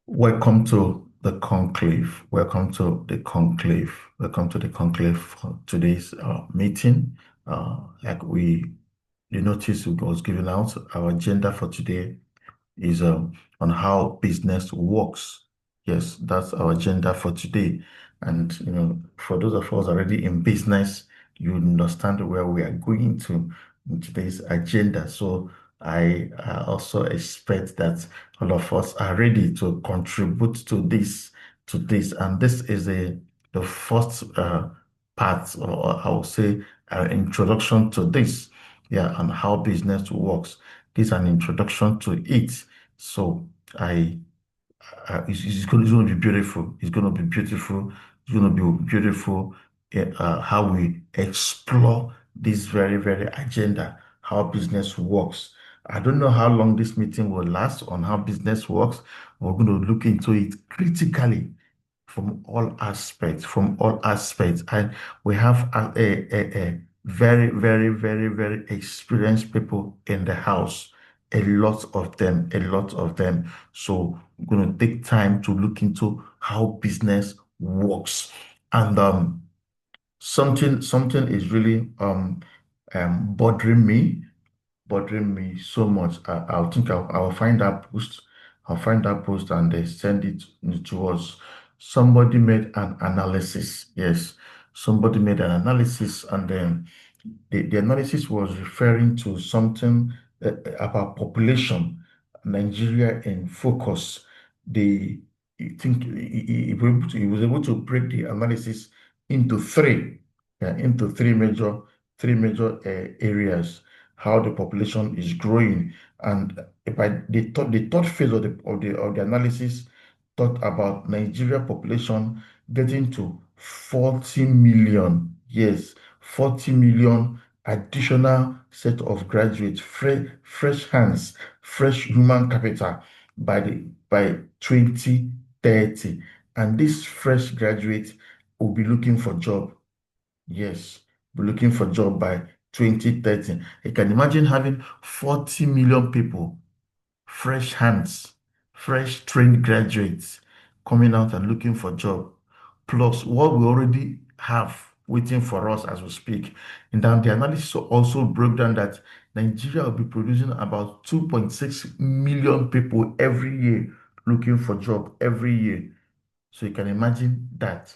Welcome to the conclave. Welcome to the conclave. Welcome to the conclave for today's meeting. Like the notice was given out, our agenda for today is on how business works. Yes, that's our agenda for today. And for those of us already in business, you understand where we are going to in today's agenda. So I also expect that all of us are ready to contribute to this. And this is the first part, or I would say, introduction to this. Yeah, and how business works. This is an introduction to it. So I, it's going to be beautiful. It's going to be beautiful. It's going to be beautiful. How we explore this very, very agenda, how business works. I don't know how long this meeting will last on how business works. We're going to look into it critically from all aspects. And we have a very, very, very, very experienced people in the house. A lot of them, a lot of them. So we're going to take time to look into how business works. And something is really bothering me so much. I'll think I'll find that post. I'll find that post and send it to us. Somebody made an analysis. Yes, somebody made an analysis, and then the analysis was referring to something about population, Nigeria in focus. They I think he was able to break the analysis into three, yeah, into three major areas. How the population is growing, and by the third phase of the analysis talked about Nigeria population getting to 40 million. Yes, 40 million additional set of graduates, fresh hands, fresh human capital by 2030. And this fresh graduate will be looking for job. Yes, be looking for job by 2030. You can imagine having 40 million people, fresh hands, fresh trained graduates coming out and looking for job, plus what we already have waiting for us as we speak. And then the analysis also broke down that Nigeria will be producing about 2.6 million people every year looking for job every year. So you can imagine that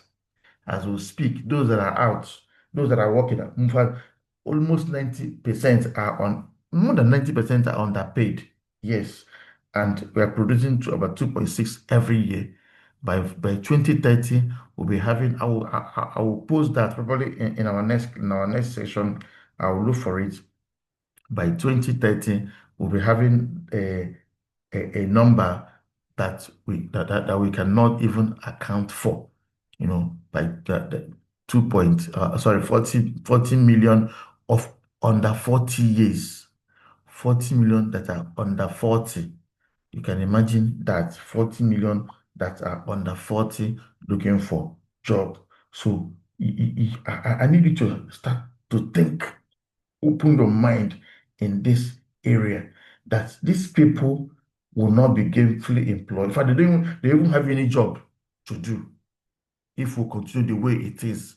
as we speak, those that are out, those that are working, in fact, almost 90% are on, more than 90% are underpaid. Yes. And we are producing to about 2.6 every year. By 2030, we'll be having, I will post that probably in our next session. I will look for it. By 2030, we'll be having a number that we cannot even account for, like the 2 point, sorry, 40 million of under 40 years, 40 million that are under 40. You can imagine that 40 million that are under 40 looking for job. So I need you to start to think, open your mind in this area, that these people will not be gainfully employed. In fact, they don't even have any job to do if we continue the way it is,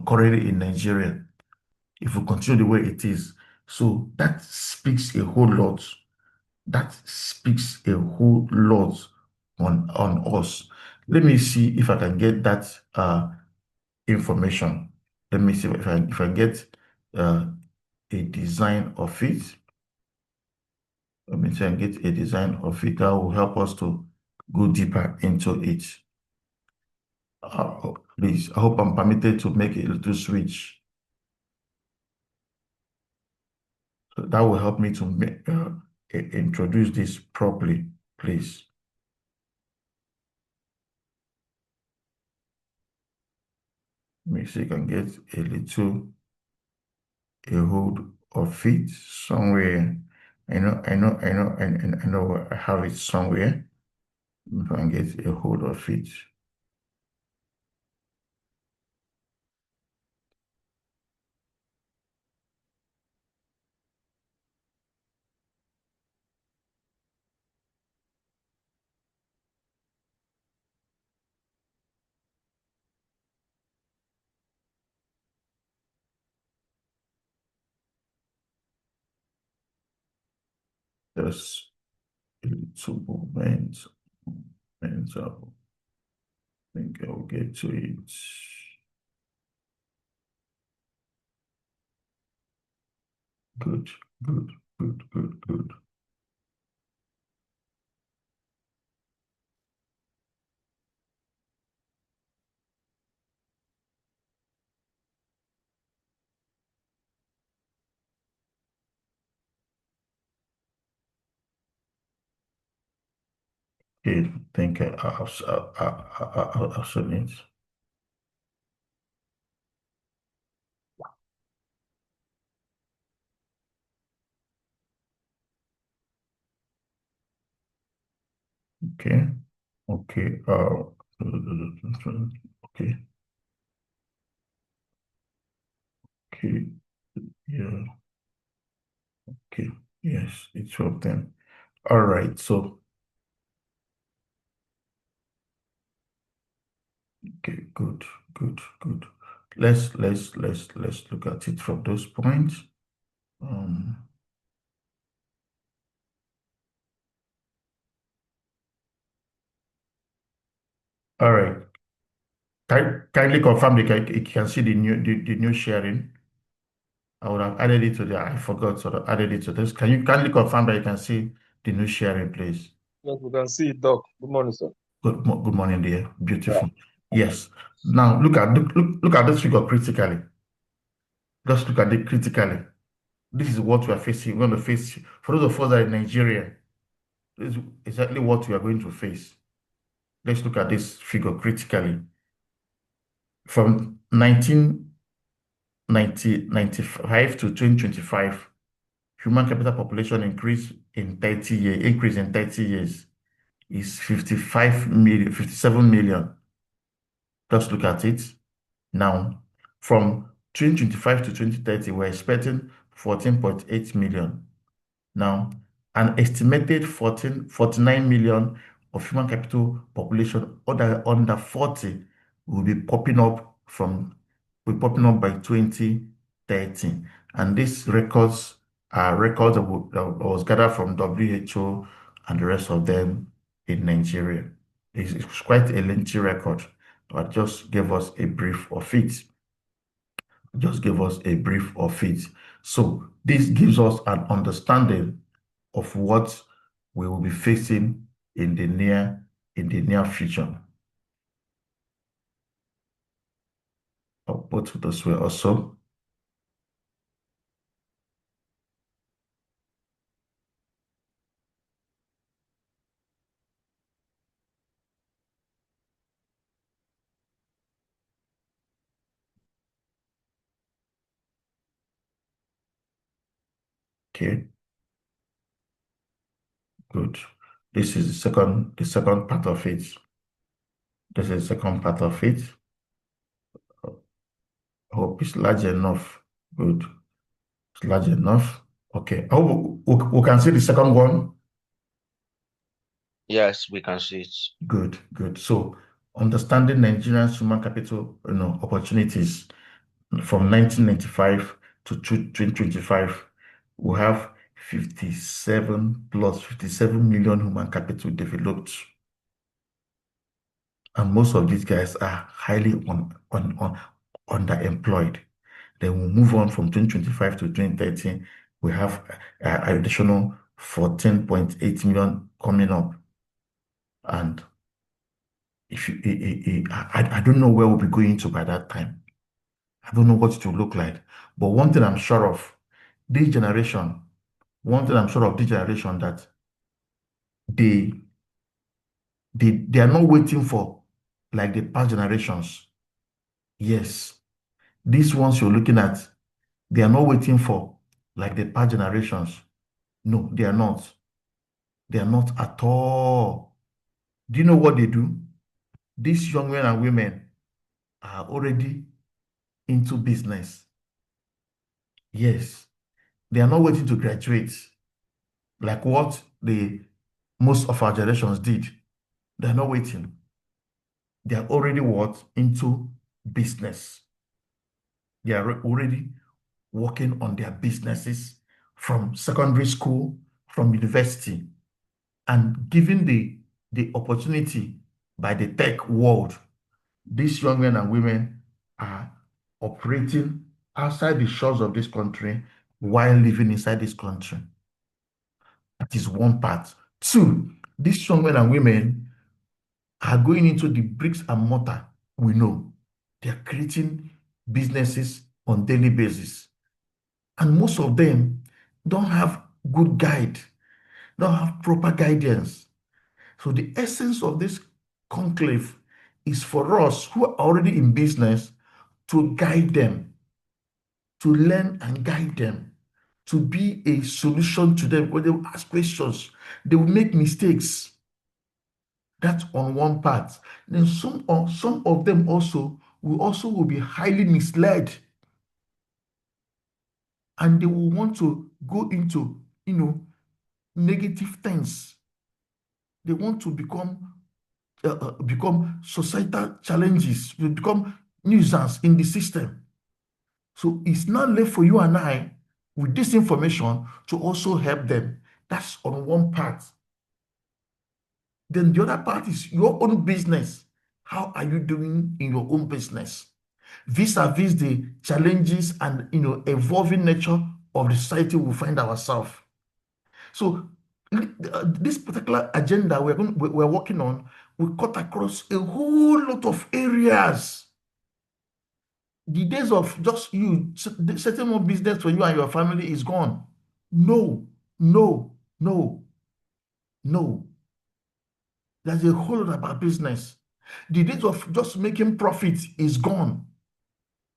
currently in Nigeria. If we continue the way it is. So that speaks a whole lot. That speaks a whole lot on us. Let me see if I can get that information. Let me see if I get uh, a design of it. Let me try and get a design of it that will help us to go deeper into it. Please, I hope I'm permitted to make a little switch. So that will help me to introduce this properly, please. Let me see if I can get a hold of it somewhere. I know I have it somewhere. If I can get a hold of it. Just a little moment. And so I think I'll get to it. Good, good, good, good, good. Okay, I think I'll submit. Okay, okay, okay, okay, yeah, okay, yes, it's of them. All right, so, okay, good, good, good. Let's look at it from those points. Um, all right. Kindly confirm you can see the new sharing. I would have added it to the, I forgot, so I added it to this. Can you kindly confirm that you can see the new sharing, please? Yes, we can see it, Doc. Good morning, sir. Good morning, dear. Yeah. Beautiful. Yes. Now look at this figure critically. Just look at it critically. This is what we are facing. We're going to face for those of us that are in Nigeria. This is exactly what we are going to face. Let's look at this figure critically. From 1995 to 2025, human capital population increase in 30 years is 55 million, 57 million. Just look at it. Now, from 2025 to 2030, we're expecting 14.8 million. Now, an estimated 49 million of human capital population under 40 will be popping up by 2030. And these records are records that was gathered from WHO and the rest of them in Nigeria. It's quite a lengthy record. I just gave us a brief of it. Just give us a brief of it. So this gives us an understanding of what we will be facing in the near future. I'll put it this way also. Okay, good. This is the second part of it. This is the second part of it. I hope it's large enough. Good. It's large enough. Okay. I hope we can see the second one. Yes, we can see it. Good, good. So understanding Nigeria's human capital, opportunities from 1995 to 2025, we have 57 million human capital developed. And most of these guys are highly underemployed. Then we move on from 2025 to 2030, we have additional 14.8 million coming up. And if you, I don't know where we'll be going to by that time. I don't know what it will look like. But one thing I'm sure of, this generation, one thing I'm sure of this generation that they they are not waiting for like the past generations. Yes, these ones you're looking at, they are not waiting for like the past generations. No, they are not. They are not at all. Do you know what they do? These young men and women are already into business. Yes, they are not waiting to graduate like what the most of our generations did. They are not waiting. They are already what? Into business. They are already working on their businesses from secondary school, from university and given the opportunity by the tech world, these young men and women are operating outside the shores of this country while living inside this country. That is one part. Two, these young men and women are going into the bricks and mortar. We know they are creating businesses on daily basis, and most of them don't have good guide, don't have proper guidance. So the essence of this conclave is for us who are already in business to guide them, to learn and guide them, to be a solution to them. When they will ask questions, they will make mistakes. That's on one part. Then some of them will be highly misled, and they will want to go into negative things. They want to become societal challenges, to become nuisance in the system. So it's not left for you and I with this information to also help them. That's on one part. Then the other part is your own business. How are you doing in your own business? Vis-a-vis the challenges and evolving nature of the society we find ourselves. So this particular agenda we're working on will cut across a whole lot of areas. The days of just you setting up business for you and your family is gone. No, no, no, no. There's a whole lot about business. The days of just making profit is gone.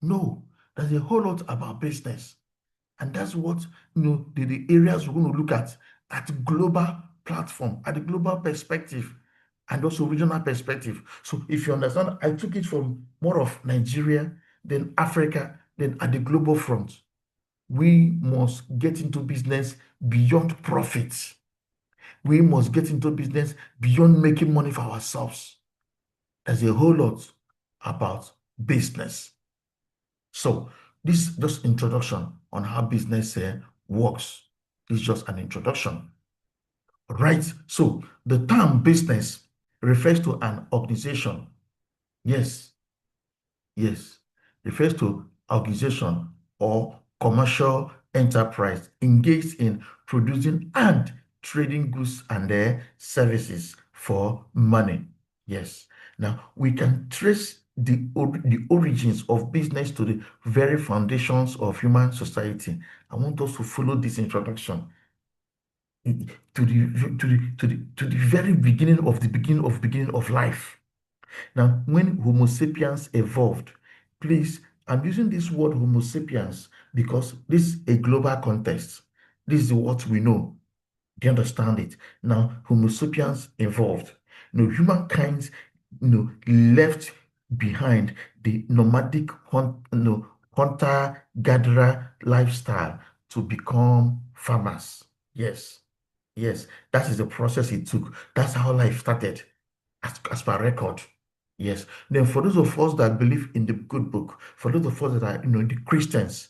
No, there's a whole lot about business. And that's what the areas we're going to look at global platform, at the global perspective, and also regional perspective. So if you understand, I took it from more of Nigeria, then Africa, then at the global front. We must get into business beyond profit. We must get into business beyond making money for ourselves. There's a whole lot about business. So this is just introduction on how business works. It's just an introduction. Right? So the term business refers to an organization. Yes, yes. Refers to organization or commercial enterprise engaged in producing and trading goods and their services for money. Yes. Now we can trace the origins of business to the very foundations of human society. I want us to follow this introduction to the very beginning of life. Now, when Homo sapiens evolved, please, I'm using this word Homo sapiens because this is a global context. This is what we know. Do you understand it? Now, Homo sapiens evolved. Humankind, left behind the nomadic hunter-gatherer lifestyle to become farmers. Yes, yes, that is the process it took. That's how life started, as per record. Yes. Then for those of us that believe in the good book, for those of us that are, the Christians,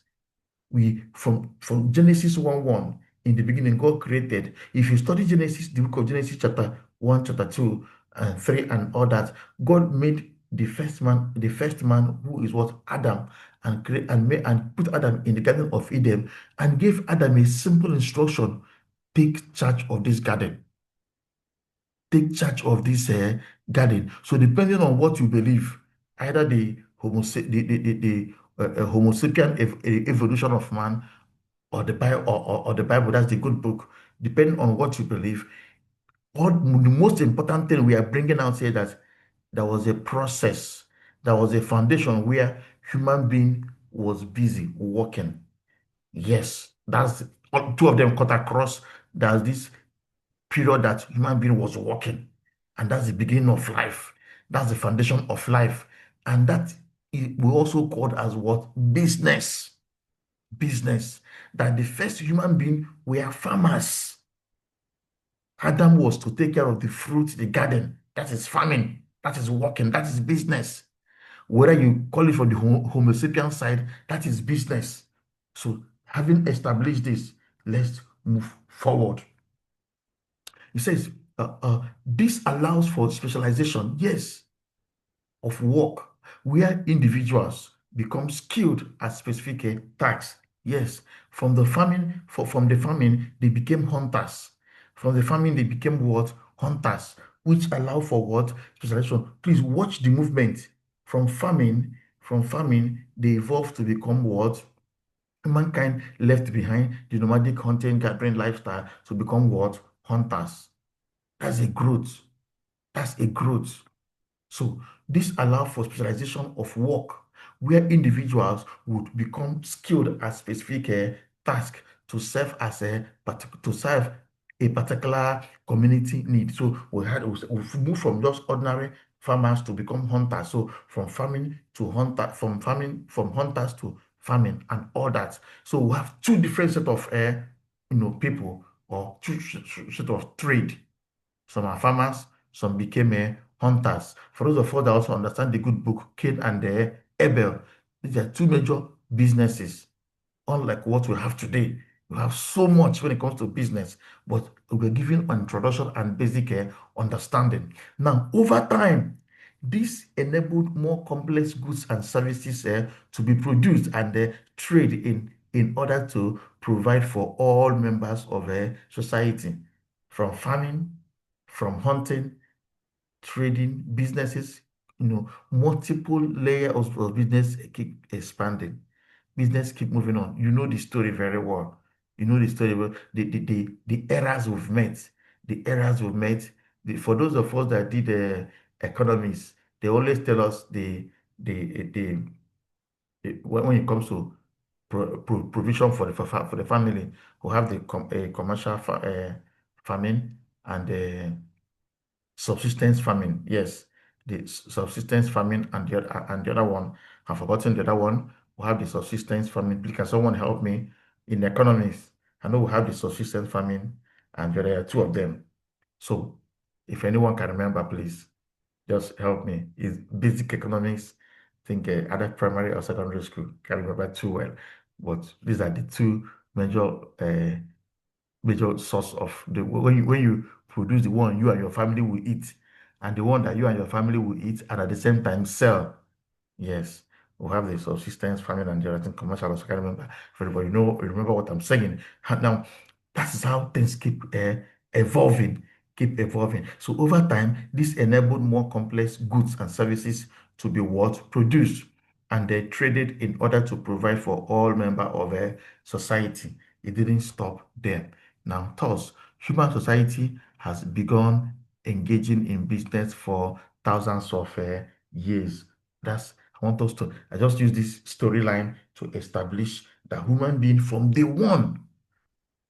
we from Genesis 1:1, in the beginning God created. If you study Genesis, the book of Genesis chapter 1, chapter 2 and 3 and all that, God made the first man who is what Adam, and create and put Adam in the Garden of Eden and gave Adam a simple instruction: take charge of this garden, take charge of this garden. So depending on what you believe, either the Homo sapien evolution of man, or the Bible, or the Bible, that's the good book. Depending on what you believe, the most important thing we are bringing out here, that there was a process, there was a foundation where human being was busy working. Yes, that's two of them cut across. There's this period that human being was working, and that's the beginning of life. That's the foundation of life, and that we also called as what? Business. Business. That the first human being were farmers. Adam was to take care of the fruit, the garden. That is farming. That is working. That is business. Whether you call it from the Homo sapien side, that is business. So having established this, let's move forward. It says this allows for specialization, yes, of work where individuals become skilled at specific tasks. Yes, from the farming, they became hunters. From the farming, they became what? Hunters, which allow for what? Specialization. Please watch the movement. From farming, they evolved to become what? Mankind left behind the nomadic hunting gathering lifestyle to become what? Hunters. That's a growth. That's a growth. So this allows for specialization of work where individuals would become skilled at specific task to serve as to serve a particular community need. So we've moved from just ordinary farmers to become hunters. So from hunters to farming and all that. So we have two different set of people or two set of trade. Some are farmers, some became hunters. For those of us that also understand the good book, Cain and Abel, these are two major businesses, unlike what we have today. We have so much when it comes to business, but we're giving an introduction and basic understanding. Now, over time, this enabled more complex goods and services to be produced and trade in order to provide for all members of society, from farming, from hunting, trading, businesses, multiple layers of business keep expanding. Business keep moving on. You know the story very well. You know the story well. The eras we've met, the eras we've met. For those of us that did economics, they always tell us when it comes to provision for the family, we have the commercial farming and subsistence farming. Yes, the subsistence farming and the other one. I've forgotten the other one. We have the subsistence farming. Please, can someone help me in economics? I know we have the subsistence farming, and there are two of them. So, if anyone can remember, please just help me. It's basic economics. I think either primary or secondary school. Can't remember too well, but these are the two major source of the when you produce the one you and your family will eat, and the one that you and your family will eat and at the same time sell. Yes, we have the subsistence farming and the other thing, commercial. Also, I can't remember very well. You remember what I'm saying. And now, that is how things keep evolving, keep evolving. So over time, this enabled more complex goods and services to be what produced and they traded in order to provide for all members of a society. It didn't stop there. Now, thus, human society has begun engaging in business for thousands of years. I just use this storyline to establish that human beings from day one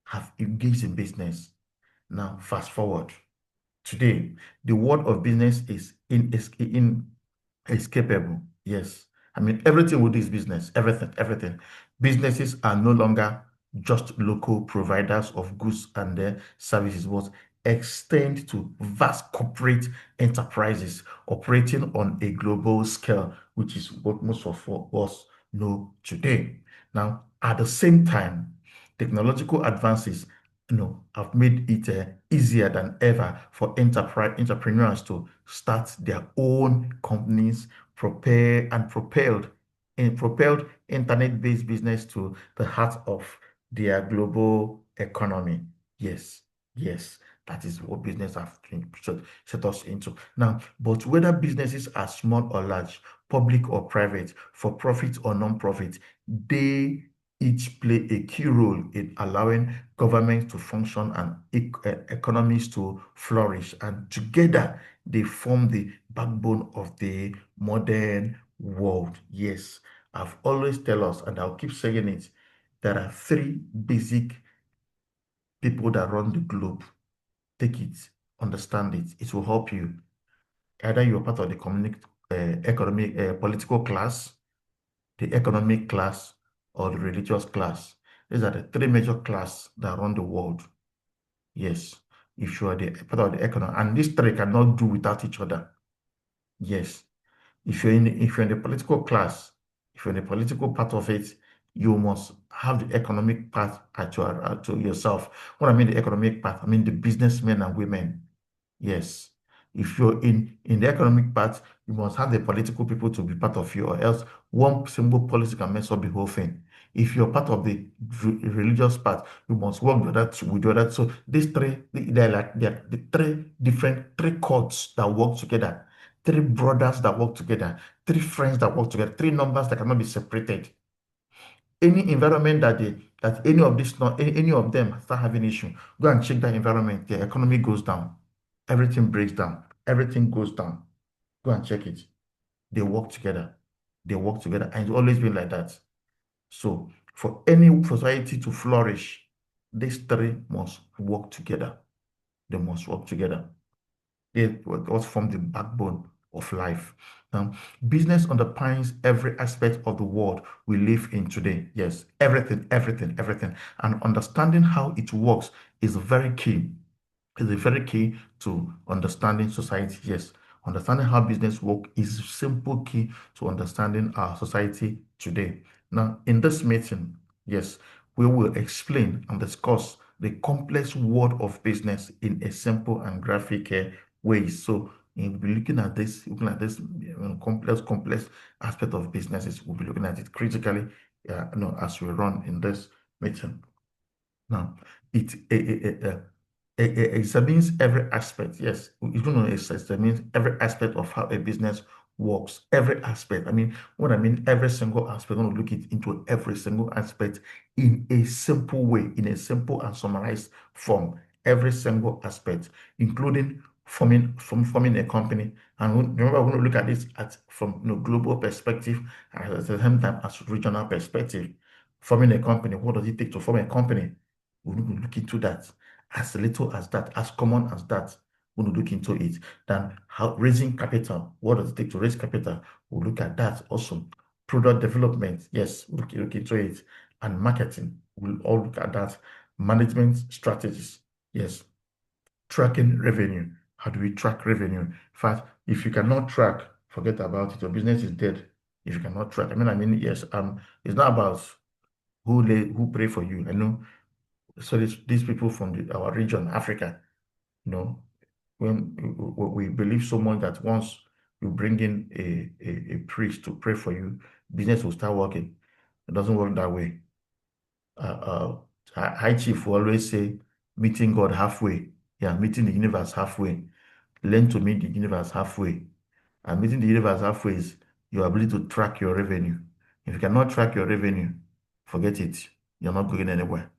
have engaged in business. Now, fast forward. Today, the world of business is inescapable. Yes. I mean, everything with this business, everything, everything. Businesses are no longer just local providers of goods and their services, but extend to vast corporate enterprises operating on a global scale, which is what most of us know today. Now, at the same time, technological advances have made it easier than ever for entrepreneurs to start their own companies, propelled internet-based business to the heart of their global economy. Yes, yes, that is what business have set us into. Now, but whether businesses are small or large, public or private, for profit or non-profit, they each play a key role in allowing governments to function and economies to flourish. And together, they form the backbone of the modern world. Yes, I've always tell us, and I'll keep saying it, there are three basic people that run the globe. Take it, understand it. It will help you. Either you're part of the economic, political class, the economic class, or the religious class. These are the three major classes that run the world. Yes, if you are the part of the economy, and these three cannot do without each other. Yes, if you're in the political class, if you're in the political part of it, You must have the economic path to yourself. When I mean the economic path, I mean the businessmen and women. Yes. If you're in the economic part, you must have the political people to be part of you, or else one single policy can mess up the whole thing. If you're part of the religious part, you must work with the other. So these three, they're the three chords that work together, three brothers that work together, three friends that work together, three numbers that cannot be separated. Any environment that any of this not any of them start having issue, go and check that environment. The economy goes down, everything breaks down, everything goes down. Go and check it. They work together. They work together, and it's always been like that. So for any society to flourish, these three must work together. They must work together. They what form the backbone of life. Now, business underpins every aspect of the world we live in today. Yes, everything, everything, everything. And understanding how it works is very key. Is a very key to understanding society. Yes, understanding how business work is simple key to understanding our society today. Now, in this meeting, yes, we will explain and discuss the complex world of business in a simple and graphic way. So, we'll be looking at this complex aspect of businesses. We'll be looking at it critically, as we run in this meeting. Now, it examines every aspect. Yes, it's going to examine every aspect of how a business works. Every aspect. I mean, what I mean, every single aspect. We're going to look into every single aspect in a simple way, in a simple and summarized form. Every single aspect, including forming a company. And remember, we're going to look at this from global perspective and at the same time as regional perspective. Forming a company. What does it take to form a company? We will look into that, as little as that, as common as that. We will look into it. Then how raising capital, what does it take to raise capital? We'll look at that also. Product development, yes, we'll look into it. And marketing, we'll all look at that. Management strategies, yes. Tracking revenue. How do we track revenue? In fact, if you cannot track, forget about it. Your business is dead. If you cannot track, I mean, yes, it's not about who pray for you. I know. So these people from our region, Africa, you know, when we believe so much that once you bring in a priest to pray for you, business will start working. It doesn't work that way. High chief will always say, meeting God halfway. Yeah, meeting the universe halfway. Learn to meet the universe halfway. And meeting the universe halfway is your ability to track your revenue. If you cannot track your revenue, forget it. You're not going anywhere.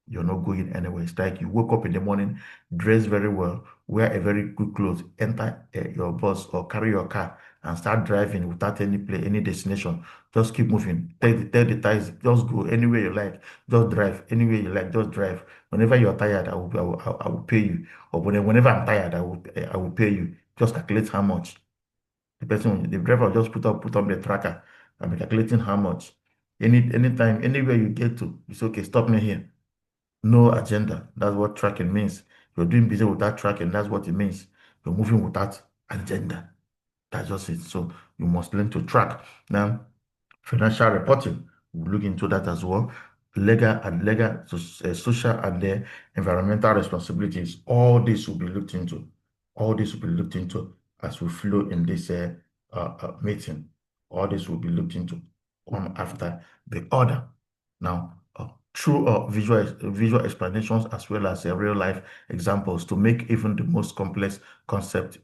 You're not going anywhere. It's like you wake up in the morning, dress very well, wear a very good clothes, enter your bus or carry your car and start driving without any destination. Just keep moving. Tell the tires, just go anywhere you like. Just drive anywhere you like. Just drive. Whenever you're tired, I will pay you. Or whenever I'm tired, I will pay you. Just calculate how much. The driver will just put up the tracker and be calculating how much. Anytime, anywhere you get to, it's okay. Stop me here. No agenda. That's what tracking means. You're doing business without tracking. That's what it means. You're moving without agenda. That's just it. So you must learn to track. Now, financial reporting, we'll look into that as well. Social and environmental responsibilities. All this will be looked into. All this will be looked into as we flow in this meeting. All this will be looked into one after the other. Now, through visual explanations as well as real life examples to make even the most complex concept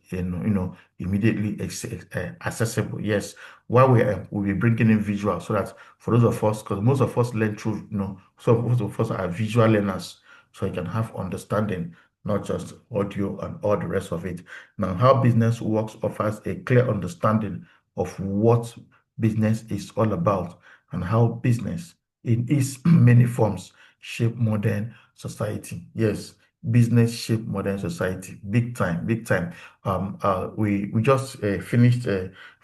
immediately accessible. Yes, while we'll be bringing in visual so that for those of us, because most of us learn through, so most of us are visual learners, so you can have understanding, not just audio and all the rest of it. Now, how business works offers a clear understanding of what business is all about and how business in its many forms shape modern society. Yes, business shape modern society, big time, big time. We just finished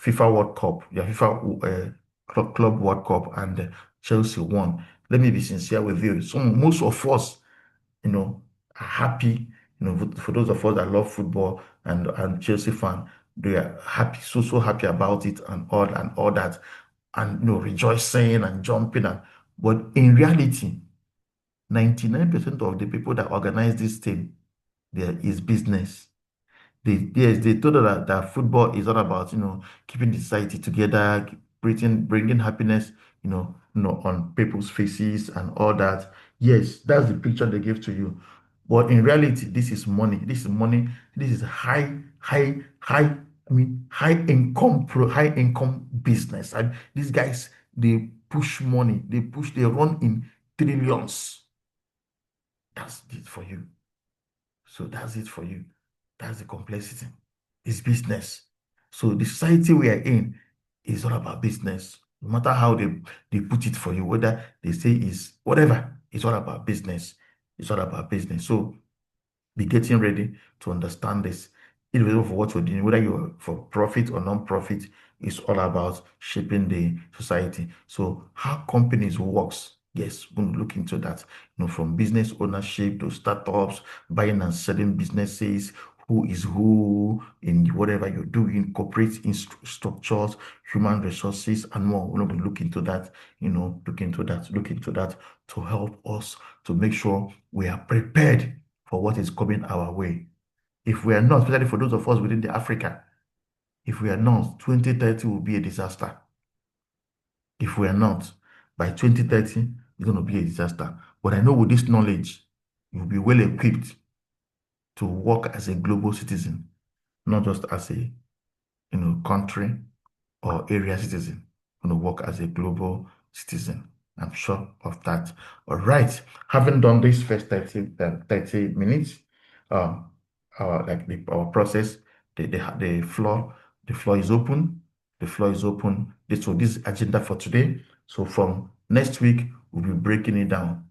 FIFA World Cup, the FIFA Club World Cup, and Chelsea won. Let me be sincere with you. So most of us, are happy. For those of us that love football and Chelsea fan, they are happy, so happy about it and all that. and rejoicing and jumping. But in reality, 99% of the people that organize this thing, there is business. They told us that football is all about, keeping the society together, bringing happiness, on people's faces and all that. Yes, that's the picture they give to you. But in reality, this is money. This is money. This is high, high income business. And these guys, they push money. They run in trillions. That's it for you. So that's it for you. That's the complexity. It's business. So the society we are in is all about business. No matter how they put it for you, whether they say is whatever, it's all about business. It's all about business. So be getting ready to understand this. Irrespective of what you're doing, whether you're for profit or non-profit, it's all about shaping the society. So how companies works, yes, we're going to look into that. From business ownership to startups, buying and selling businesses, who is who in whatever you're doing, corporate structures, human resources, and more. We're going to look into that, look into that to help us to make sure we are prepared for what is coming our way. If we are not, especially for those of us within the Africa, if we are not, 2030 will be a disaster. If we are not, by 2030, it's going to be a disaster. But I know with this knowledge, you'll be well equipped to work as a global citizen, not just as a country or area citizen. Going to work as a global citizen. I'm sure of that. All right. Having done this first 30 minutes, um, our process, the floor is open. The floor is open. This agenda for today. So from next week, we'll be breaking it down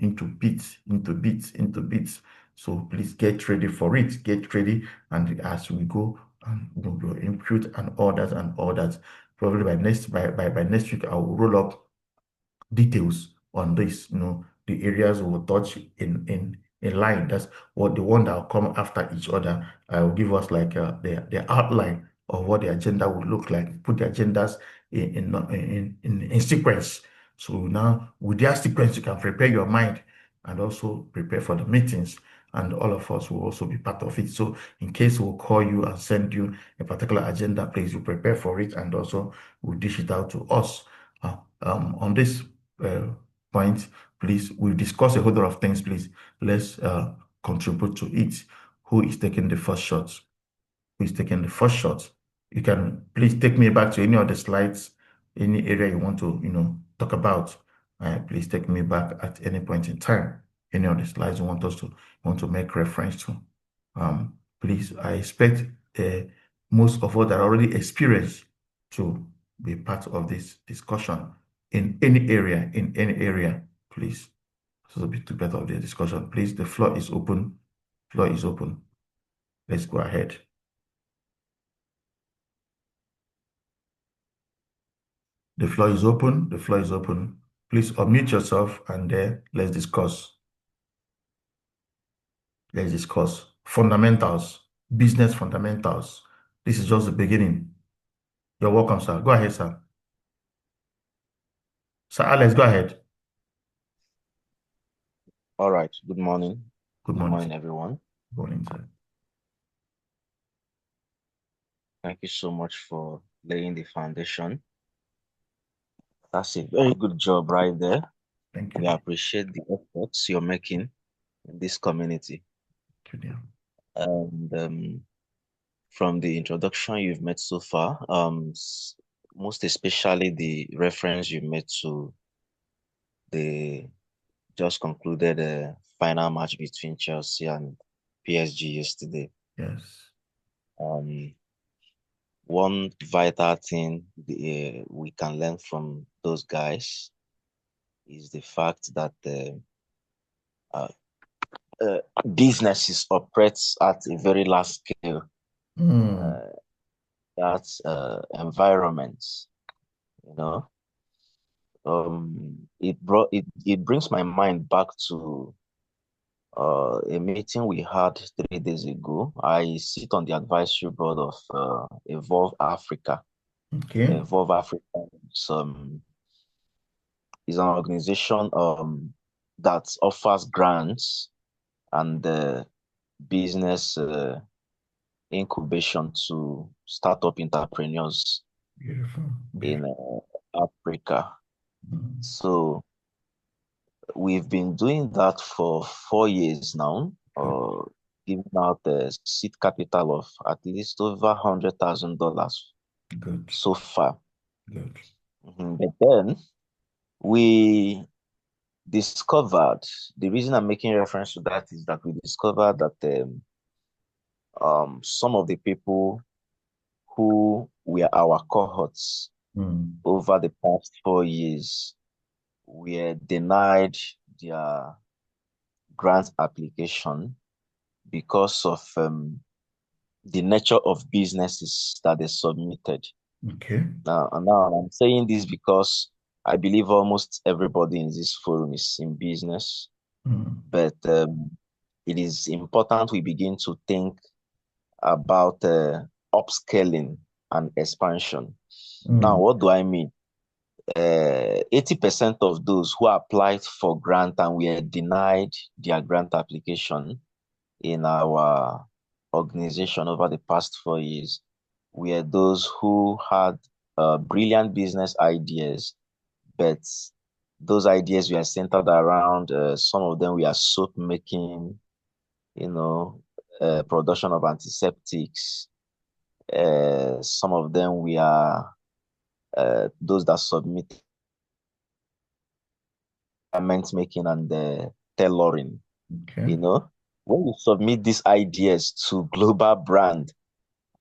into bits, into bits, into bits. So please get ready for it. Get ready, and as we go, we'll input and all that. Probably by next week, I will roll up details on this, the areas we will touch in line. That's what the one that will come after each other. I will give us like the outline of what the agenda would look like. Put the agendas in sequence. So now with that sequence, you can prepare your mind and also prepare for the meetings. And all of us will also be part of it. So in case we'll call you and send you a particular agenda, please you prepare for it and also we'll dish it out to us. On this uh, point, please, we've discussed a whole lot of things, please. Let's contribute to it. Who is taking the first shot? Who is taking the first shot? You can please take me back to any of the slides, any area you want to, talk about. Please take me back at any point in time. Any of the slides you want to make reference to. Please, I expect most of us that are already experienced to be part of this discussion in any area, please. So be to part of the discussion, please. The floor is open. Floor is open. Let's go ahead. The floor is open. The floor is open. Please unmute yourself and let's discuss. Let's discuss fundamentals, business fundamentals. This is just the beginning. You're welcome, sir. Go ahead, sir. Sir Alex, go ahead. All right. Good morning. Good Good morning, morning, sir. everyone. Good morning, sir. Thank you so much for laying the foundation. That's a very good job right there. Thank We you. appreciate the efforts you're making in this community. Thank you, dear. And from the introduction you've made so far, most especially the reference you made to the just concluded final match between Chelsea and PSG yesterday. Yes. Um, One vital thing we can learn from those guys is the fact that uh, businesses operates at a very large scale. Mm, Uh, that's environments, you know. It brings my mind back to a meeting we had 3 days ago. I sit on the advisory board of okay. Evolve Africa some is an organization that offers grants and business incubation to startup entrepreneurs Beautiful. in Beautiful. Africa. Mm. So we've been doing that for 4 years now, Good. giving out a seed capital of at least over $100,000 Good. so far. Good. But then we discovered, the reason I'm making reference to that is that we discovered that some of the people who were our cohorts Mm. over the past 4 years were denied their grant application because of the nature of businesses that they submitted. Okay. Now I'm saying this because I believe almost everybody in this forum is in business, Mm. but it is important we begin to think about upscaling and expansion. Now, Mm. what do I mean? 80% of those who applied for grant and were denied their grant application in our organization over the past 4 years were those who had brilliant business ideas, but those ideas were centered around some of them were soap making, production of antiseptics. Some of them were those that submit garment making and tailoring. Okay. You know, when you submit these ideas to global brand,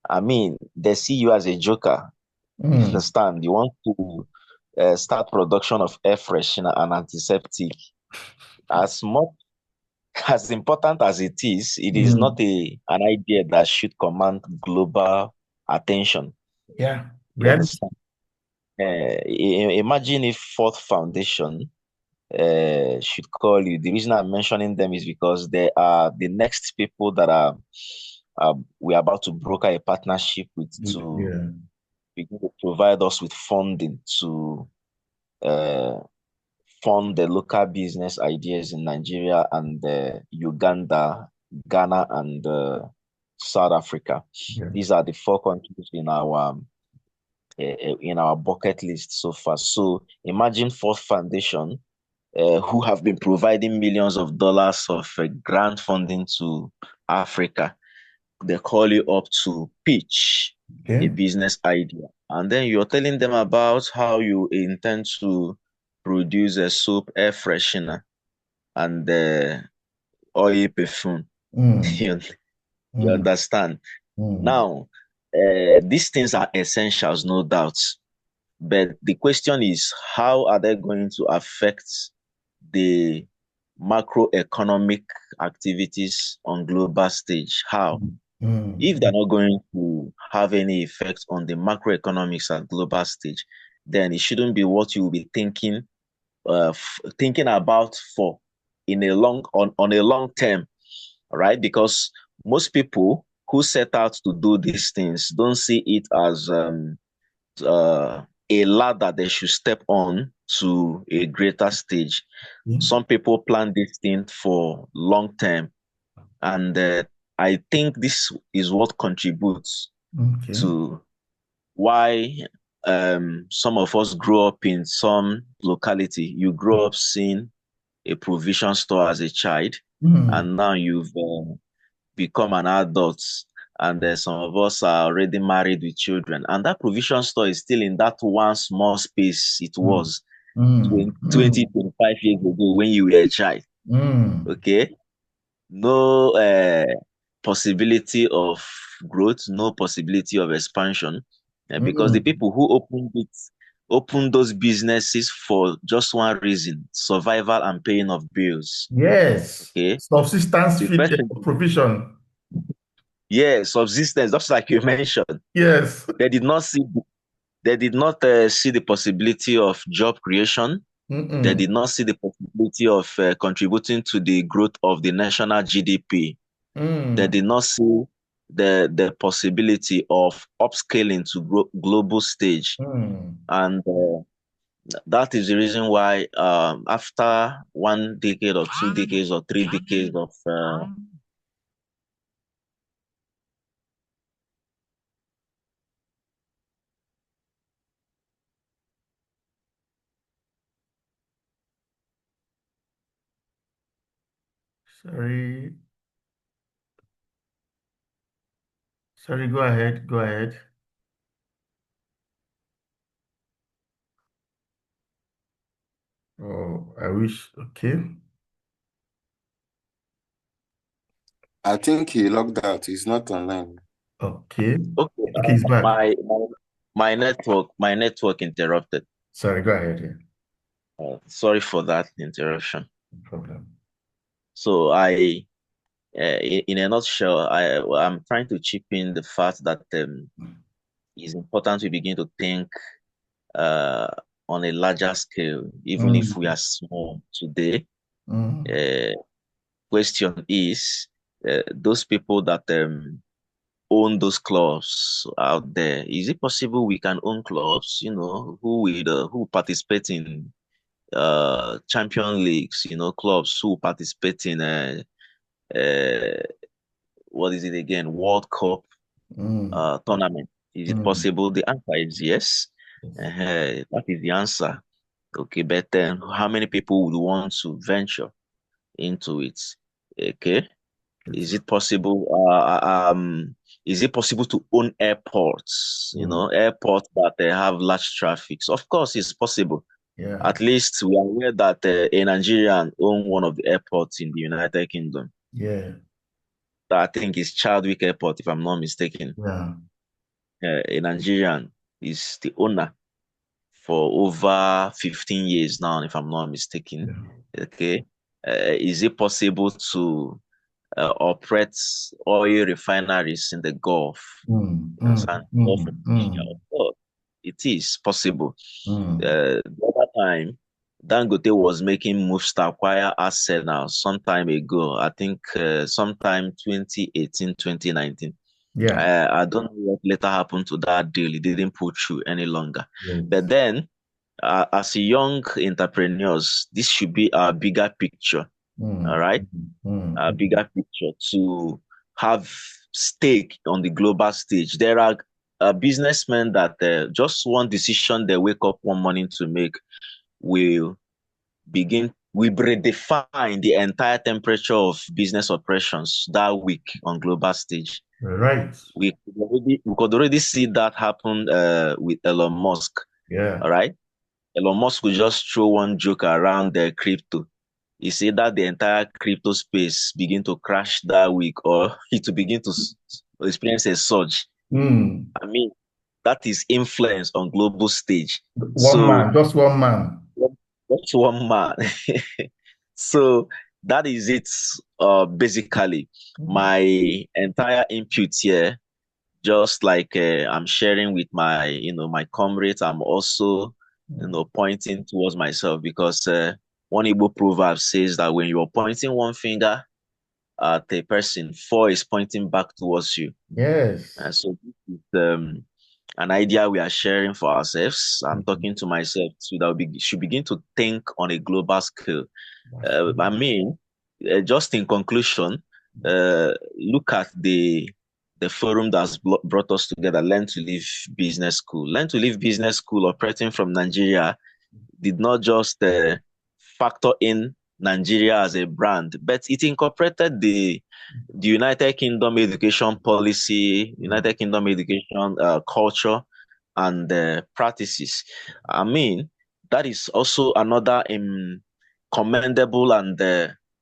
I mean, they see you as a joker. You Mm. understand? You want to start production of air freshener and antiseptic. As much as important as it is not Mm. an idea that should command global attention. Yeah. You Reality. understand? Imagine if Fourth Foundation should call you. The reason I'm mentioning them is because they are the next people that are we're about to broker a partnership with to Yeah. begin to provide us with funding to uh, fund the local business ideas in Nigeria and Uganda, Ghana, and South Africa. Yeah. These are the four countries in our bucket list so far. So imagine Fourth Foundation, who have been providing millions of dollars of grant funding to Africa. They call you up to pitch a Okay. business idea. And then you're telling them about how you intend to produce a soap, air freshener, and oil perfume. Mm. you, you Mm. understand? Mm. Now, these things are essentials, no doubt. But the question is, how are they going to affect the macroeconomic activities on global stage? How? If they're Mm. not going to have any effect on the macroeconomics at global stage, then it shouldn't be what you will be thinking about for in a on a long term, right? Because most people who set out to do these things don't see it as a ladder they should step on to a greater stage. Yeah. Some people plan this thing for long term, and I think this is what contributes Okay. to why some of us grow up in some locality. You grow up seeing a provision store as a child, Mm. and now you've become an adult, and some of us are already married with children, and that provision store is still in that one small space it Mm. was Mm. 20, Mm. 25 years ago when you were a child. Mm. Okay, no possibility of growth, no possibility of expansion, because the Mm. people who opened those businesses for just one reason: survival and paying of bills. Yes. Okay, Subsistence the feed person, provision. yeah, subsistence, just like you mentioned. Yes. They did not see they did not see the possibility of job creation. They Mm-mm. did not see the possibility of contributing to the growth of the national GDP. They Mm. did not see. the possibility of upscaling to global stage. Mm. And that is the reason why after 1 decade or 2 decades or 3 decades of Sorry, sorry, go ahead, go ahead. Oh, I wish, okay. I think he logged out. He's not online. Okay. okay, Okay, he's back. my network interrupted. Sorry, go ahead. Yeah. Sorry for that interruption. No problem. So in a nutshell, I'm trying to chip in the fact that it's important to begin to think uh, on a larger scale, even if we Mm. are small today. Mm. Uh, Question is, those people that own those clubs out there, is it possible we can own clubs, who participate in champion leagues, clubs who participate in uh, what is it again, World Cup Mm. tournament? Is it Mm. possible? The answer is yes. Yes. That is the answer. Okay, but then how many people would want to venture into it? Okay. Is Yes. it possible? Is it possible to own airports? Mm. Airports that have large traffics. Of course, it's possible. Yeah. At least we are aware that a Nigerian own one of the airports in the United Kingdom. Yeah. That I think is Chadwick Airport, if I'm not mistaken. Yeah. A Nigerian is the owner for over 15 years now, if I'm not mistaken. Yeah. Okay. Is it possible to operates oil refineries in the Gulf, Mm. you understand, Mm. Gulf of Mm. Nigeria. Mm. Of course, it is possible. Mm. The other time, Dangote was making moves to acquire Arsenal some time ago. I think sometime 2018, 2019. Yeah. I don't know what later happened to that deal. It didn't pull through any longer. But Yes. then, as a young entrepreneurs, this should be a bigger picture. All Mm. right, Mm. a Mm. bigger picture to have stake on the global stage. There are businessmen that just one decision they wake up one morning to make will we redefine the entire temperature of business operations that week on global stage. Right. We could already see that happen with Elon Musk. Yeah. All right, Elon Musk would just throw one joke around the crypto. He said that the entire crypto space begin to crash that week, or it to begin to experience a surge. Mm. I mean, that is influence on global stage. One So man, just one man. that's one man. So that is it. Basically, Mm. my entire input here, just like I'm sharing with my comrades, I'm also, Mm. pointing towards myself because one Igbo proverb says that when you're pointing one finger at a person, four is pointing back towards you. Yes. So this is an idea we are sharing for ourselves. I'm Mm. talking to myself too that we should begin to think on a global scale. That's I true. mean, just in conclusion, look at the forum that's brought us together. Learn to Live Business School. Learn to Live Business School, operating from Nigeria, did not just factor in Nigeria as a brand, but it incorporated the United Kingdom education policy, Mm. United Kingdom education culture, and practices. I mean, that is also another commendable and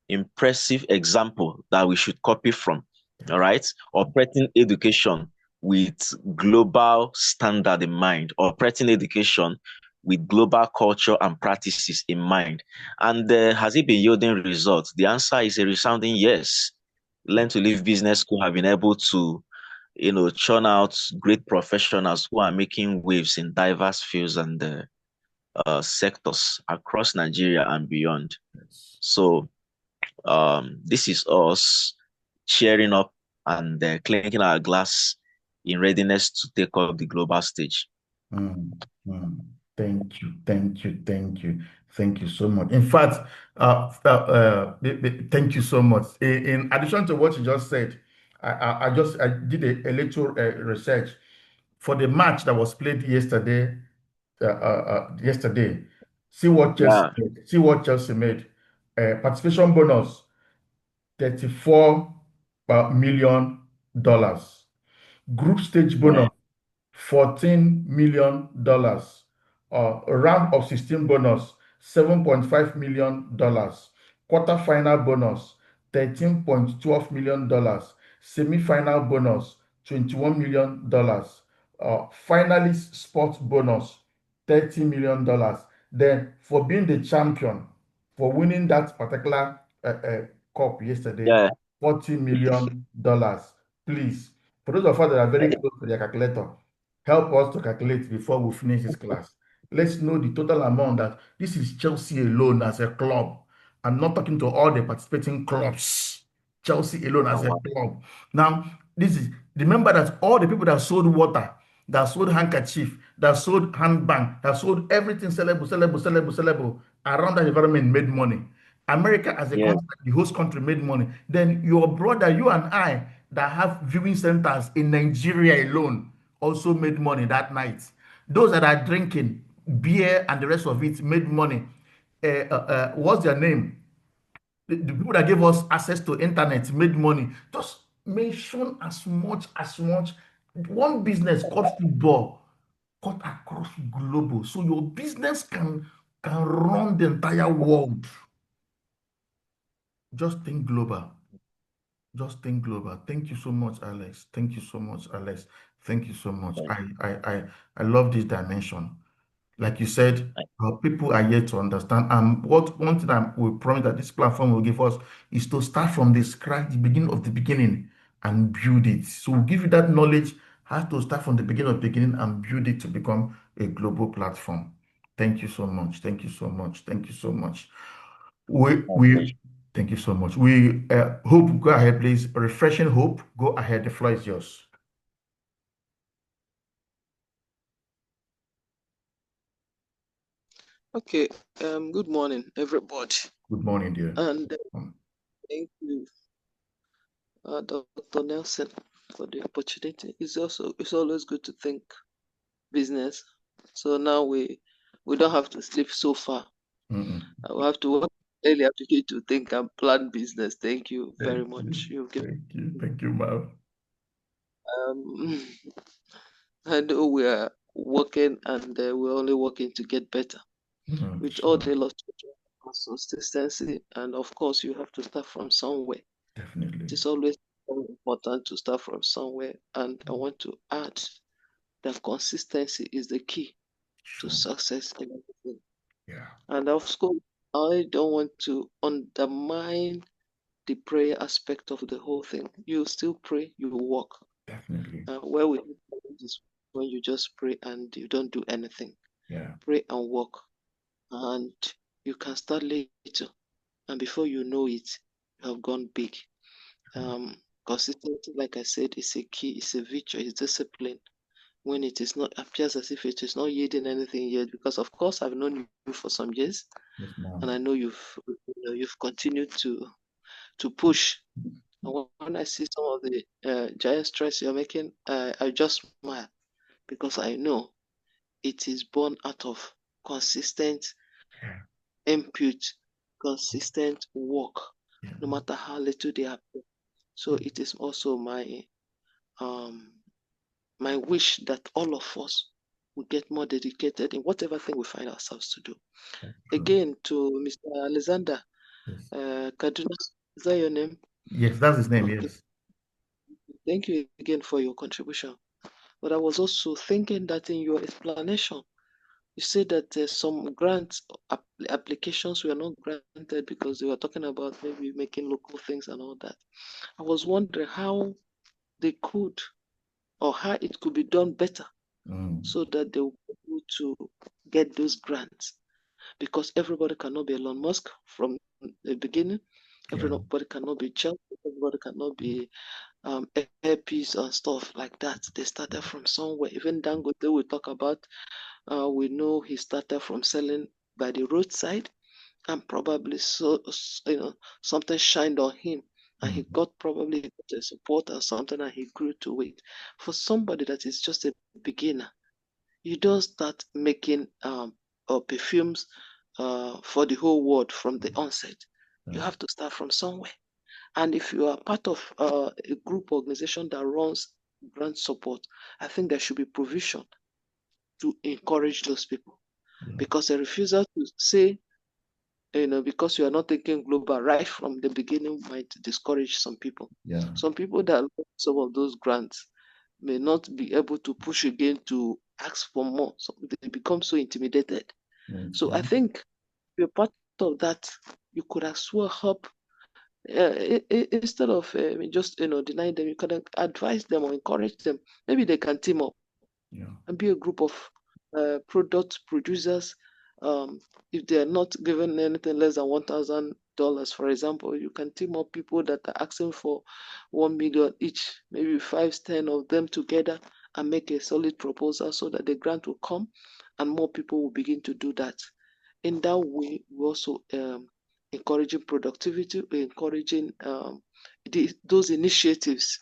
impressive example that we should copy from. All right, operating education with global standard in mind, operating education with global culture and practices in mind. And has it been yielding results? The answer is a resounding yes. Learn to Live Business School have been able to, churn out great professionals who are making waves in diverse fields and sectors across Nigeria and beyond. Yes. So this is us cheering up and clinking our glass in readiness to take up the global stage. Mm, mm. Thank you, thank you, thank you, thank you so much. In fact, thank you so much. In addition to what you just said, I did a little research for the match that was played yesterday. Yesterday, see what Chelsea Yeah, made. See what Chelsea made. Participation bonus, $34 million. Group stage yeah, bonus, $14 million. A round of 16 bonus, $7.5 million. Quarterfinal bonus, $13.12 million. Semi-final bonus, $21 million. Finalist sports bonus, $30 million. Then for being the champion, for winning that particular cup yesterday, yeah. $40 million. Please, for those of us that are very close to their calculator, help us to calculate before we finish this class. Let's know the total amount that this is Chelsea alone as a club. I'm not talking to all the participating clubs. Chelsea alone Oh, as a wow. club. Now, this is remember that all the people that sold water, that sold handkerchief, that sold handbag, that sold everything sellable around that environment made money. America as a Yeah, country, the host country made money. Then your brother, you and I, that have viewing centers in Nigeria alone, also made money that night. Those that are drinking beer and the rest of it made money. What's their name? The people that gave us access to internet made money. Just mention as much. One business called football cut across global, so your business can run the entire world. Just think global. Just think global. Thank you so much, Alex. Thank you so much, Alex. Thank you so much. yeah. I love this dimension. Like you said, Right. people are yet to understand. And what one thing I will promise that this platform will give us is to start from the scratch, the beginning of the beginning, and build it. So we'll give you that knowledge how to start from the beginning of the beginning and build it to become a global platform. Thank you so much. Thank you so much. Thank you so much. My pleasure. We thank you so much. We hope, go ahead, please. Refreshing hope. Go ahead. The floor is yours. Okay, good morning, everybody, Good morning, dear. and thank you, Dr. Nelson, for the opportunity. It's always good to think business. So now we don't have to sleep so far. Mm-mm. We have to work early after to think and plan business. Thank you very Thank you. much. You've given. Thank you. Thank you, Mal. Um, I know we are working, and we're only working to get better. With all Sure. the lots of consistency, and of course, you have to start from somewhere. Definitely. It is always very important to start from somewhere, and I want to add that consistency is the key to Sure. success in everything. Yeah. And of course, I don't want to undermine the prayer aspect of the whole thing. You still pray, you work. Definitely. Where we is when you just pray and you don't do anything. Yeah. Pray and work, and you can start later, and before you know it, you have gone big. Consistency, like I said, is a key, it's a virtue, it's discipline. When it is not appears as if it is not yielding anything yet, because of course I've known you for some years, Yes, and ma'am. I know you've continued to push. And when I see some of the giant strides you're making, I just smile because I know it is born out of consistent Yeah. input, consistent work, Yeah. no matter how little they appear. So it is also um my wish that all of us will get more dedicated in whatever thing we find ourselves to do. True. Again, to Mr. Alexander Yes. Kaduna, is that your name? Yes, that's his name. Okay, Yes. thank you again for your contribution. But I was also thinking that in your explanation, you said that some grant applications were not granted because they were talking about maybe making local things and all that. I was wondering how they could, or how it could be done better so that they will be able to get those grants, because everybody cannot be Elon Musk from the beginning. Yeah. Everybody cannot be Chelsea. Everybody cannot be airpiece and stuff like that. They started from somewhere. Even Dangote we talk about, we know he started from selling by the roadside, and probably something shined on him, and he got probably a support and something, and he grew to it. For somebody that is just a beginner, you don't start making perfumes for the whole world from the onset. You have to start from somewhere. And if you are part of a group organization that runs grant support, I think there should be provision to encourage those people. Because a refusal to say, because you are not thinking global right from the beginning might discourage some people. Yeah. Some people that love some of those grants may not be able to push again to ask for more. So they become so intimidated. So I think if you're part of that, you could as well help. Instead of just denying them, you can advise them or encourage them. Maybe they can team up and be a group of product producers. If they are not given anything less than $1,000, for example, you can team up people that are asking for 1 million each, maybe 5, 10 of them together, and make a solid proposal so that the grant will come and more people will begin to do that. In that way, we also encouraging productivity, encouraging those initiatives,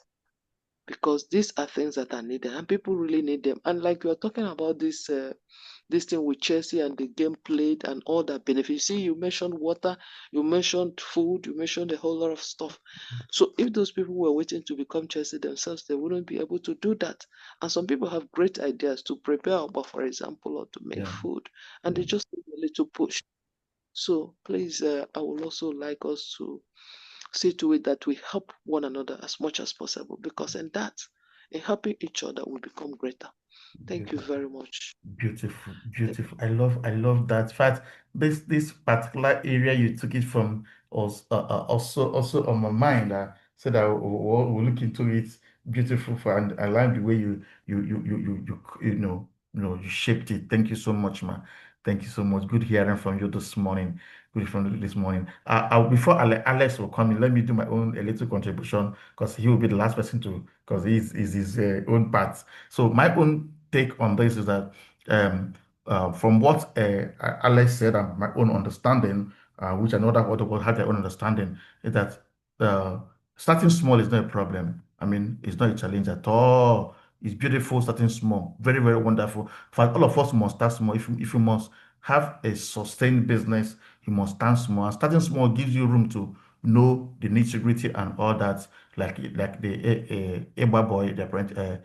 because these are things that are needed and people really need them. And like you are talking about this thing with Chelsea and the game played and all that benefits. See, you mentioned water, you mentioned food, you mentioned a whole lot of stuff. So if those people were waiting to become Chelsea themselves, they wouldn't be able to do that. And some people have great ideas to prepare, but for example, or to make food, and they just need a little push. So please, I would also like us to see to it that we help one another as much as possible, because in helping each other, we become greater. Thank you very much. Beautiful, beautiful. I love that. In fact, this particular area you took it from was also on my mind. So that we'll look into it. Beautiful, and I like the way you shaped it. Thank you so much, man. Thank you so much. Good hearing from you this morning. Good from you this morning. Before Alex will come in, let me do my own a little contribution, because he will be the last person to, because he's his own part. So my own take on this is that from what Alex said and my own understanding, which I know that other people had their own understanding, is that uh, starting small is not a problem. I mean, it's not a challenge at all. It's beautiful starting small, very, very wonderful. In fact, all of us must start small. If you must have a sustained business, you must start small. And starting small gives you room to know the nitty-gritty and all that, like the Eba boy, the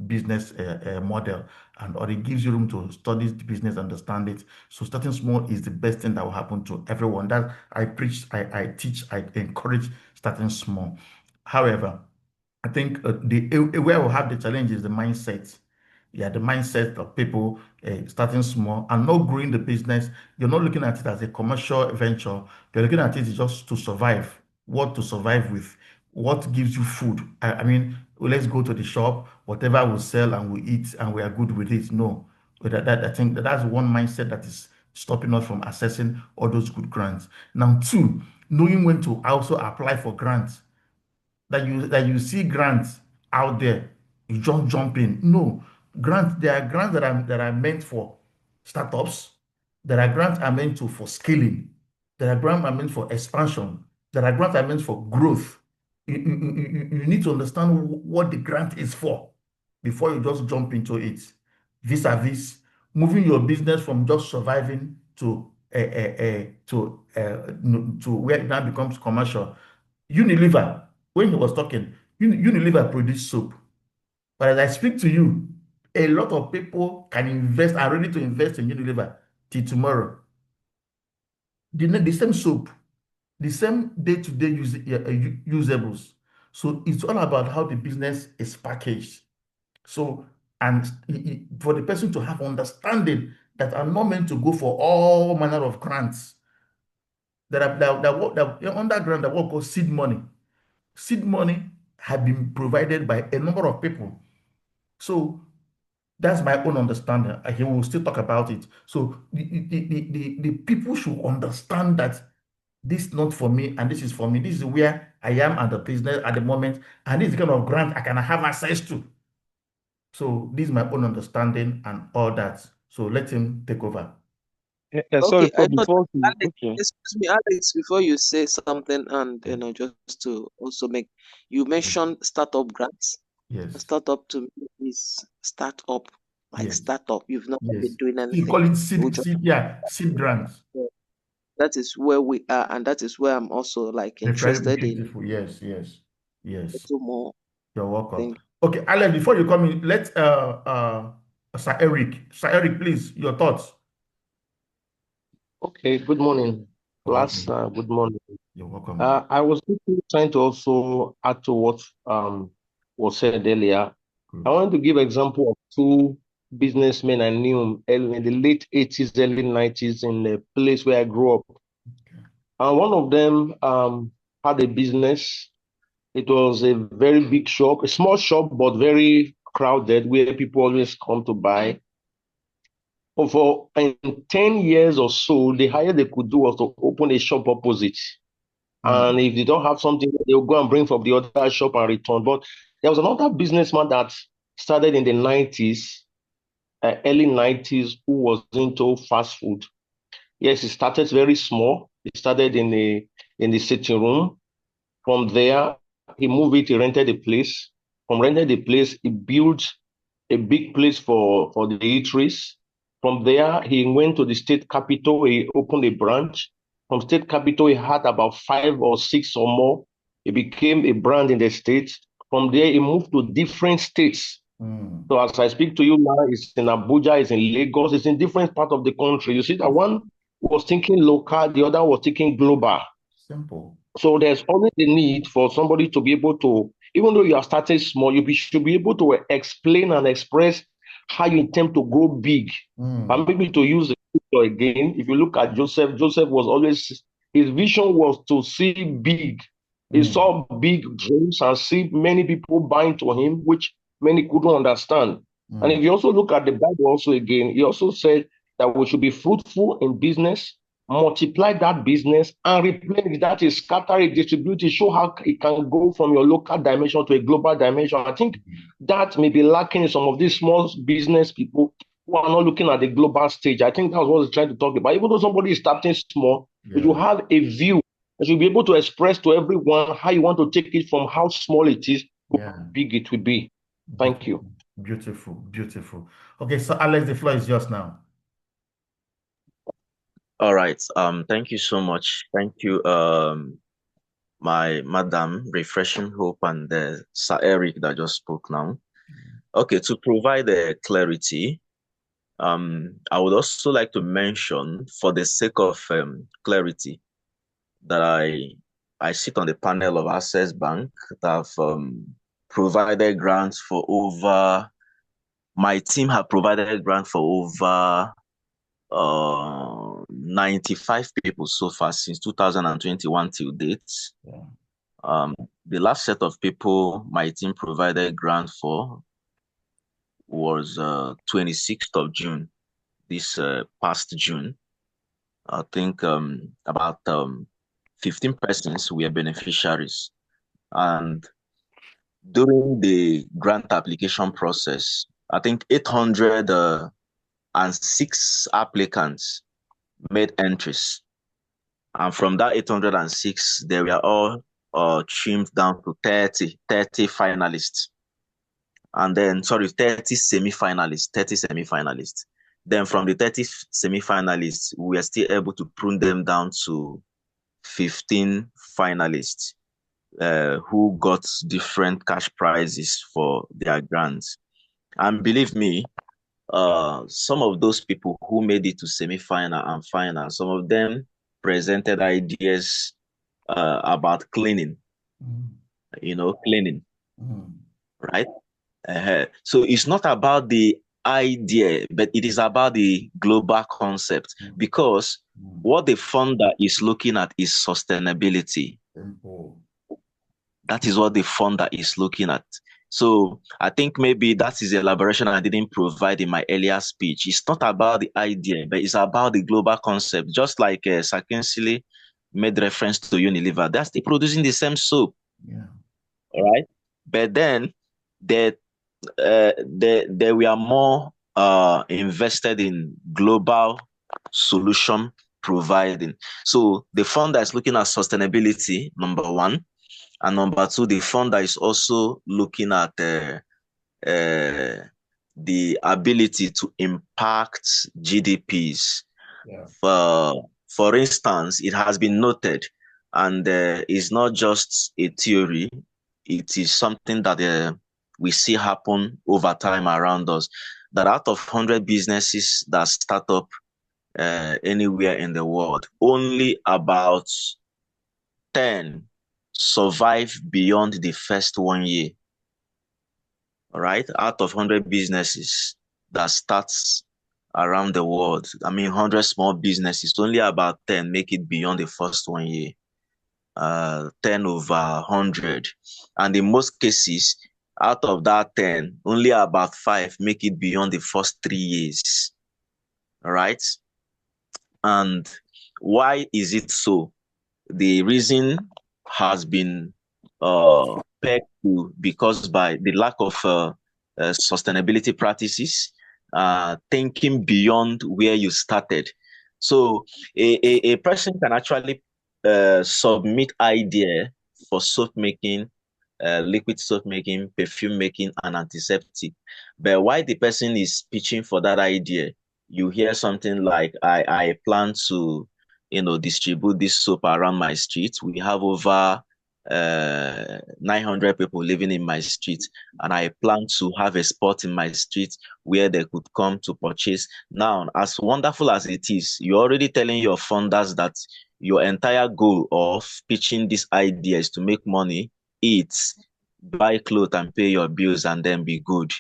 business model, and or it gives you room to study the business, understand it. So starting small is the best thing that will happen to everyone. That I preach, I teach, I encourage starting small. However, I think where we have the challenge is the mindset. Yeah, the mindset of people starting small and not growing the business. You're not looking at it as a commercial venture. You're looking at it just to survive. What to survive with? What gives you food? I mean, let's go to the shop. Whatever we sell and we eat and we are good with it. No, I think that's one mindset that is stopping us from accessing all those good grants. Now, two, knowing when to also apply for grants, that you see grants out there, you just jump in. No, grants, there are grants that are meant for startups. There are grants are meant for scaling. There are grants are meant for expansion. There are grants are meant for growth. You need to understand what the grant is for before you just jump into it. Vis-a-vis moving your business from just surviving to where it now becomes commercial. Unilever, when he was talking, Unilever produced soap. But as I speak to you, a lot of people can invest, are ready to invest in Unilever till tomorrow. The same soap, the same day-to-day usables. So it's all about how the business is packaged. So, and for the person to have understanding that I'm not meant to go for all manner of grants that underground, that what called seed money. Seed money have been provided by a number of people. So that's my own understanding. He will still talk about it. So the people should understand that this is not for me and this is for me. This is where I am at the business at the moment, and this is the kind of grant I can have access to. So this is my own understanding and all that. So let him take over. Sorry, Okay, so I know. before you, Alex, okay. excuse me, Alex, before you say something, and just to also make, you mentioned startup grants. A Yes. startup to me is startup, like Yes. startup. You've not been Yes. doing You anything. call it We seed, just seed grants. that is where we are, and that is where I'm also like Very interested in beautiful. Yes, yes, yes. little more You're welcome. thing. Okay, Alex, before you come in, let Sir Eric. Sir Eric, please, your thoughts. Okay, good morning, class. Okay, Good morning. you're welcome. I was quickly trying to also add to what was said earlier. I Good. want to give example of two businessmen I knew in the late 80s, early 90s in the place where I grew up. Okay. And one of them had a business. It was a very big shop, a small shop, but very crowded, where people always come to buy. But for in 10 years or so, the highest they could do was to open a shop opposite. And Mm, if they don't have something, they'll go and bring from the other shop and return. But there was another businessman that started in the 90s, early 90s, who was into fast food. Yes, he started very small. He started in the sitting room. From there, he moved it, he rented a place. From rented the place, he built a big place for the eateries. From there, he went to the state capital. He opened a branch. From state capital, he had about 5 or 6 or more. He became a brand in the state. From there, he moved to different states. mm. So as I speak to you now, it's in Abuja, it's in Lagos, it's in different parts of the country. You see that one was thinking local, the other was thinking global. Simple. So there's always the need for somebody to be able to, even though you are starting small, should be able to explain and express how you intend to grow big. Mm, And maybe to use the scripture again, if you look at Joseph, Joseph was always, his vision was to see big. He mm, saw big dreams and see many people buying to him, which many couldn't understand. And if mm. you also look at the Bible also again, he also said that we should be fruitful in business, multiply that business and replenish that is scatter it, distribute it, show how it can go from your local dimension to a global dimension. I think that may be lacking in some of these small business people who are not looking at the global stage. I think that's what we're trying to talk about. Even though somebody is starting small, you should Yeah, have a view. You should be able to express to everyone how you want to take it from how small it is to yeah. how big it will be. Thank you. Beautiful, beautiful, beautiful. Okay, so Alex, the floor is yours now. All right. Thank you so much. Thank you, my madam, Refreshing Hope, and Sir Eric that just spoke now. Okay, to provide clarity, I would also like to mention, for the sake of clarity, that I sit on the panel of Access Bank that have provided grants for over. My team have provided grants for over 95 people so far since 2021 till date. Yeah. The last set of people my team provided grant for was 26th of June, this past June. I think about 15 persons were beneficiaries. And during the grant application process, I think 806 applicants made entries. And from that 806, they were all trimmed down to 30 finalists. And then, sorry, 30 semi-finalists. Then from the 30 semi-finalists, we are still able to prune them down to 15 finalists who got different cash prizes for their grants. And believe me, some of those people who made it to semi-final and final, some of them presented ideas about cleaning, Mm, cleaning, mm, right? So it's not about the idea, but it is about the global concept, mm, because mm. what the funder is looking at is sustainability. Simple. That is what the funder is looking at. So I think maybe that is the elaboration I didn't provide in my earlier speech. It's not about the idea, but it's about the global concept. Just like Sir Kinsley made reference to Unilever. They're still producing the same soap, Yeah. all right? But then they they were more invested in global solution providing. So the fund that is looking at sustainability, number one, and number two, the fund that is also looking at uh, the ability to impact GDPs. Yeah. For instance, it has been noted, and it's not just a theory, it is something that we see happen over time around us, that out of 100 businesses that start up anywhere in the world, only about 10 survive beyond the first 1 year. All right, out of 100 businesses that starts around the world, I mean 100 small businesses, only about 10 make it beyond the first 1 year. 10 over 100. And in most cases, out of that 10, only about 5 make it beyond the first 3 years. All right. And why is it so? The reason has been pegged to because by the lack of sustainability practices, thinking beyond where you started. So a person can actually submit idea for soap making, liquid soap making, perfume making, and antiseptic. But while the person is pitching for that idea, you hear something like, I plan to, distribute this soap around my street. We have over 900 people living in my street, and I plan to have a spot in my street where they could come to purchase. Now, as wonderful as it is, you're already telling your funders that your entire goal of pitching this idea is to make money, eat, buy clothes, and pay your bills, and then be good.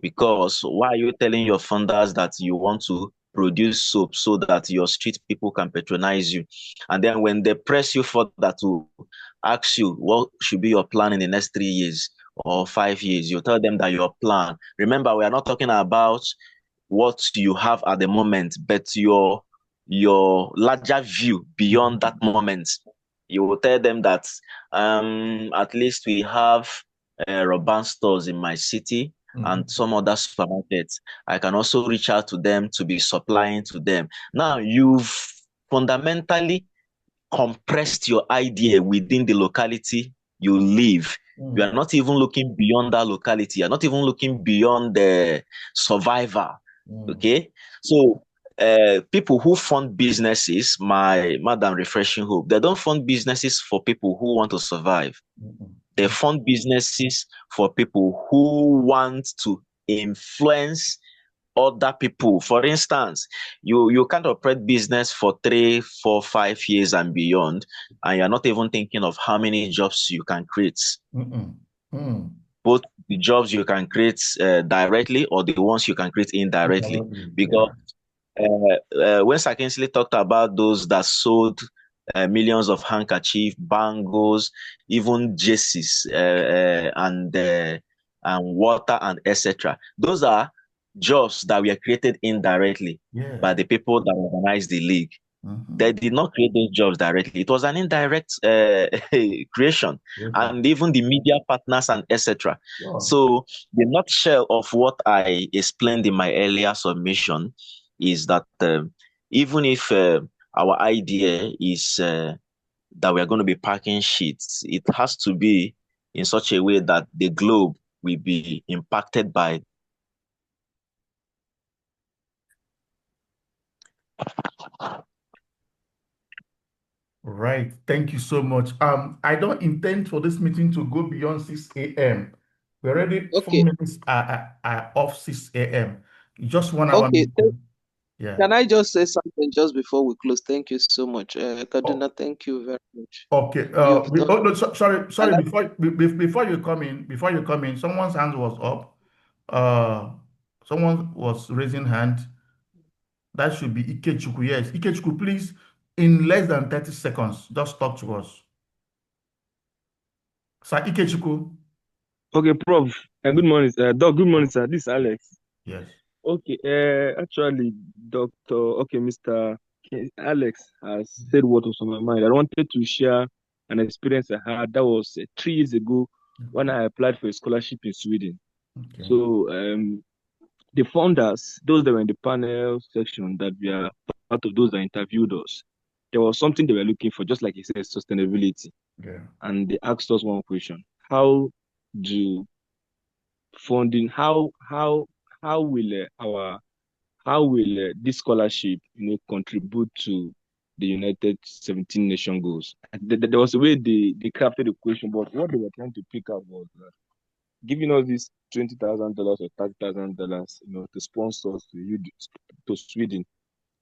Because why are you telling your funders that you want to produce soap so that your street people can patronize you? And then when they press you further to ask you what should be your plan in the next 3 years or 5 years, you tell them that your plan. Remember, we are not talking about what you have at the moment, but your larger view beyond that moment. You will tell them that at least we have Roban stores in my city and some other supermarkets. I can also reach out to them to be supplying to them. Now you've fundamentally compressed your idea within the locality you live. You are not even looking beyond that locality. You're not even looking beyond the survivor. Okay. So people who fund businesses, my Madam Refreshing Hope, they don't fund businesses for people who want to survive. They fund businesses for people who want to influence other people. For instance, you can't operate business for 3, 4, 5 years and beyond, and you're not even thinking of how many jobs you can create. Both the jobs you can create directly or the ones you can create indirectly. Because when Sir Kingsley talked about those that sold millions of handkerchiefs, bangles, even jerseys, and water and etc. Those are jobs that were created indirectly by the people that organized the league. They did not create those jobs directly. It was an indirect creation, and even the media partners and etc. So the nutshell of what I explained in my earlier submission is that even if our idea is that we are going to be packing sheets, it has to be in such a way that the globe will be impacted by. Right. Thank you so much. I don't intend for this meeting to go beyond 6 a.m. We're already 4 minutes are off 6 a.m. Just 1 hour Okay. meeting. Yeah. Can I just say something just before we close? Thank you so much. Kaduna, thank you very much. Okay. You've done No, sorry. like, Before you come in, someone's hand was up. Someone was raising hand. That should be Ikechukwu. Yes, Ikechukwu, please, in less than 30 seconds, just talk to us. Sir Ikechukwu. Okay, Prof. Good morning, sir. Doc, good morning, sir. This is Alex. Yes. Okay, actually, Dr. Okay, Mr. Alex has said what was on my mind. I wanted to share an experience I had. That was 3 years ago when Okay. I applied for a scholarship in Sweden. Okay. So the founders, those that were in the panel section that we are part of those that interviewed us, there was something they were looking for, just like you said, sustainability. Yeah. And they asked us one question: How do funding? How will our how will this scholarship, contribute to the United 17 Nation goals? There was a way they crafted the question, but what they were trying to pick up was giving us this $20,000 or $30,000, to sponsor us to Sweden.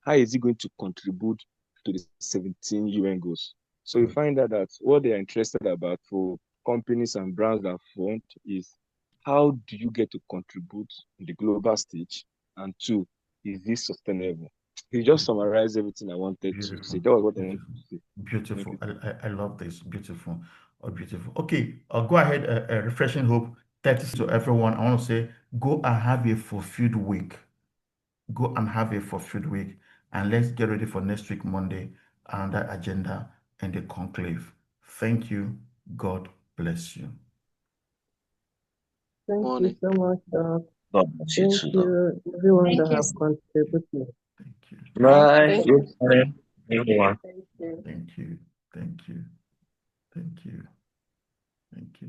How is it going to contribute to the 17 UN goals? So you Good. find out that what they are interested about for companies and brands that fund is how do you get to contribute in the global stage? And two, is this sustainable? He just summarized everything I wanted to say. Beautiful. That was what I wanted Beautiful. to say. Thank Beautiful. you, sir. I love this. Beautiful. Oh, beautiful. Okay. I'll go ahead. Refreshing hope. 30 to everyone. I want to say, go and have a fulfilled week. Go and have a fulfilled week. And let's get ready for next week, Monday, and that agenda and the conclave. Thank you. God bless you. Thank you Morning. so much, Doc. God bless you Thank too, though. you, everyone Thank that you. have contributed. Thank you. Bye. Thank Good morning, everyone. you. Thank you. Thank you. Thank you. Thank you.